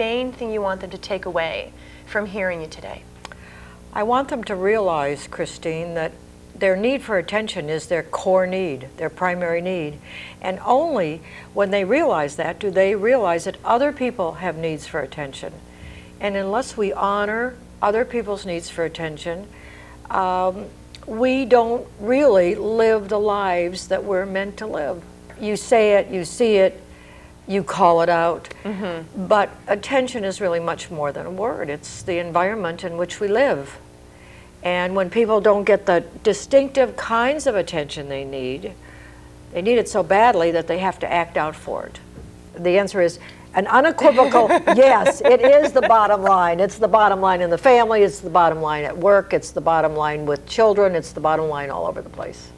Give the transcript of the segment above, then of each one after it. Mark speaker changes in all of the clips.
Speaker 1: main thing you want them to take away from hearing you today?
Speaker 2: I want them to realize, Christine, that their need for attention is their core need, their primary need. And only when they realize that do they realize that other people have needs for attention. And unless we honor other people's needs for attention, we don't really live the lives that we're meant to live. You say it, you see it, you call it out, but attention is really much more than a word. It's the environment in which we live. And when people don't get the distinctive kinds of attention they need it so badly that they have to act out for it. The answer is an unequivocal yes, it is the bottom line. It's the bottom line in the family, it's the bottom line at work, it's the bottom line with children, it's the bottom line all over the place.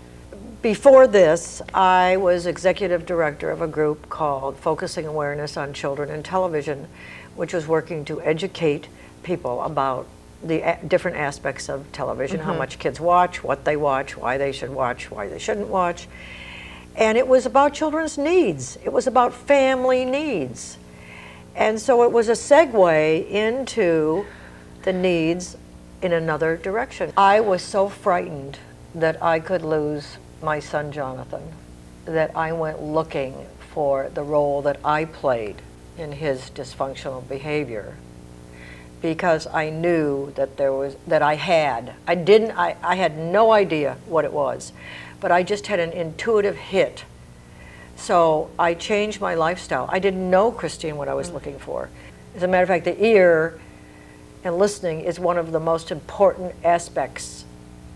Speaker 2: Before this, I was executive director of a group called Focusing Awareness on Children and Television, which was working to educate people about the different aspects of television, how much kids watch, what they watch, why they should watch, why they shouldn't watch. And it was about children's needs. It was about family needs. And so it was a segue into the needs in another direction. I was so frightened that I could lose my son Jonathan that I went looking for the role that I played in his dysfunctional behavior, because I knew that I had no idea what it was, but I just had an intuitive hit. So I changed my lifestyle. I didn't know, Christine, what I was looking for. As a matter of fact, the ear and listening is one of the most important aspects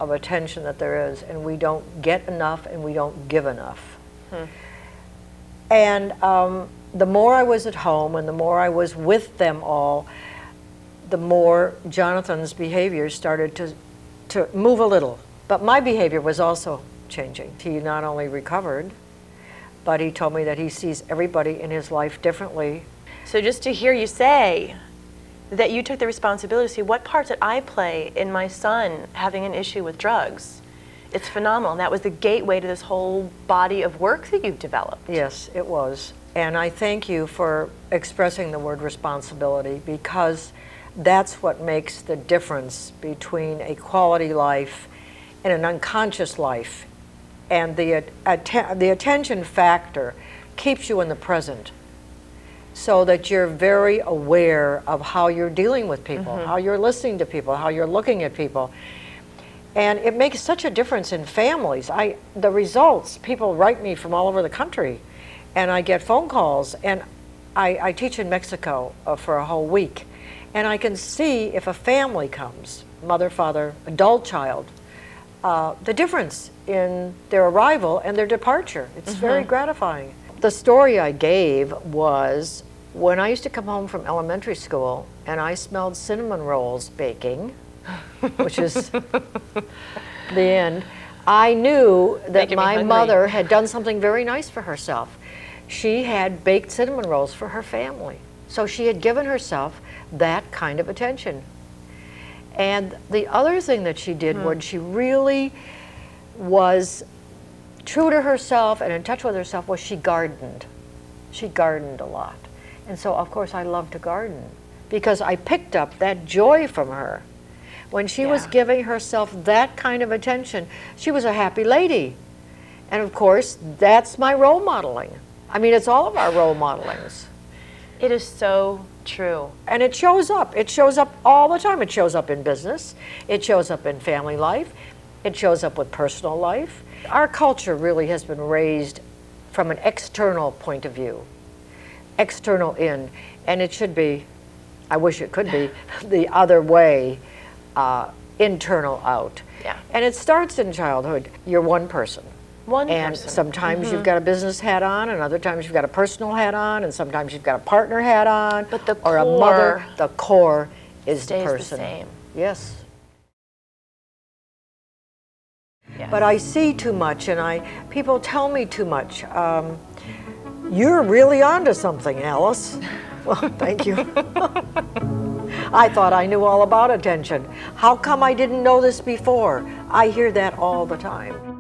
Speaker 2: of attention that there is, and we don't get enough and we don't give enough. And the more I was at home and the more I was with them all, the more Jonathan's behavior started to move a little. But my behavior was also changing. He not only recovered, but he told me that he sees everybody in his life differently.
Speaker 1: So just to hear you say that you took the responsibility to see what part did I play in my son having an issue with drugs, it's phenomenal. And that was the gateway to this whole body of work that you've developed.
Speaker 2: Yes, it was. And I thank you for expressing the word responsibility, because that's what makes the difference between a quality life and an unconscious life. And the attention factor keeps you in the present, so that you're very aware of how you're dealing with people, how you're listening to people, how you're looking at people. And it makes such a difference in families. The results, people write me from all over the country, and I get phone calls, and I teach in Mexico for a whole week. And I can see if a family comes, mother, father, adult child, the difference in their arrival and their departure. It's very gratifying. The story I gave was when I used to come home from elementary school and I smelled cinnamon rolls baking, which is the end, I knew that my mother had done something very nice for herself. She had baked cinnamon rolls for her family. So she had given herself that kind of attention. And the other thing that she did when she really was true to herself and in touch with herself was she gardened. She gardened a lot. And so, of course, I love to garden because I picked up that joy from her. When she was giving herself that kind of attention, she was a happy lady. And of course, that's my role modeling. I mean, it's all of our role modelings.
Speaker 1: It is so true.
Speaker 2: And it shows up. It shows up all the time. It shows up in business. It shows up in family life. It shows up with personal life. Our culture really has been raised from an external point of view, external in, and it should be, I wish it could be, the other way, internal out.
Speaker 1: Yeah.
Speaker 2: And it starts in childhood. You're one person. And sometimes you've got a business hat on, and other times you've got a personal hat on, and sometimes you've got a partner hat on,
Speaker 1: but the
Speaker 2: or a mother. The core is the person.
Speaker 1: Stays the same.
Speaker 2: Yes.
Speaker 1: Yes.
Speaker 2: But I see too much, and people tell me too much. You're really onto something, Alice. Well, thank you. I thought I knew all about attention. How come I didn't know this before? I hear that all the time.